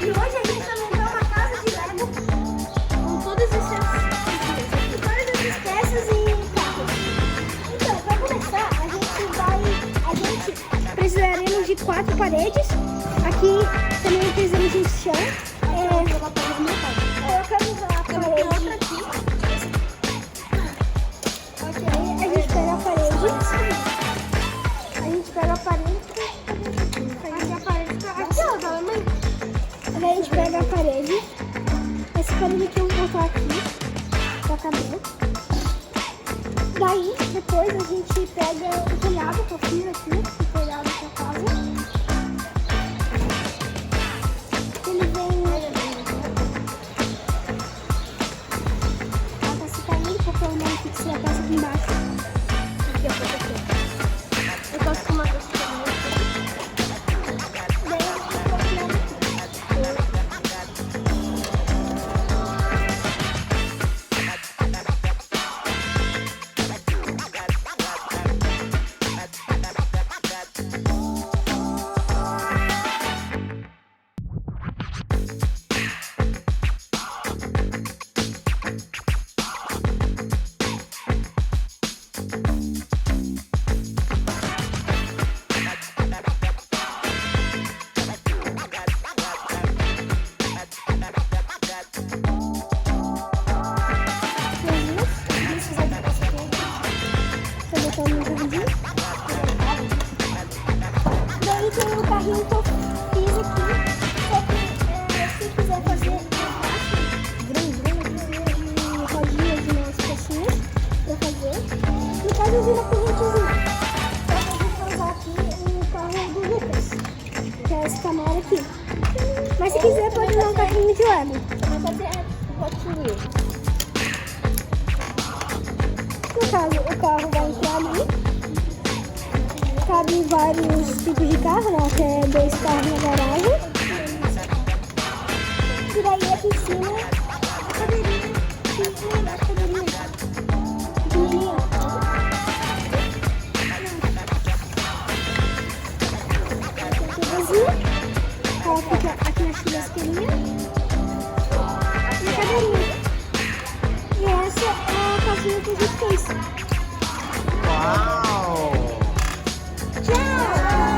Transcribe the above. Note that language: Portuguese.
E hoje a gente vai montar uma casa de Lego com todas essas peças e carros. Então, para começar, a gente precisaremos de 4 paredes. Aqui também precisamos de um chão. Eu quero usar a parede. Outra aqui. Ok, a gente pega a parede. A gente pega a parede. Aqui, ó, mãe. Aí a gente pega a parede. Essa parede aqui eu vou botar aqui. Pra caber. Daí, depois a gente pega o telhado que eu fiz aqui. O telhado da casa. Ele vem... Ela tá se caindo porque eu não fixei a peça aqui embaixo. Aqui, ó, aqui. Eu gosto de uma coisa também. Daí eu vou colocar aqui. Daí tem o carrinho que eu fiz aqui. Só que se quiser fazer grande, precisa de rodinhas e umas pecinhas pra fazer. No caso, eu viro a correntezinha. Só que a gente vai usar aqui o carro do Lucas, que é esse Camaro aqui. Mas se quiser, pode usar um carrinho de Lego. Mas pode ser Hot Wheels. No caso, o carro vai entrar ali. Cabem vários tipos de carro, né? Até 2 carros na garagem. E daí aqui em cima, a cadeirinha. Pequenininha. Aqui vazio. Ela fica aqui na churrasqueirinha. E a cadeirinha. E essa é a casinha que a gente fez. Uau! Tchau!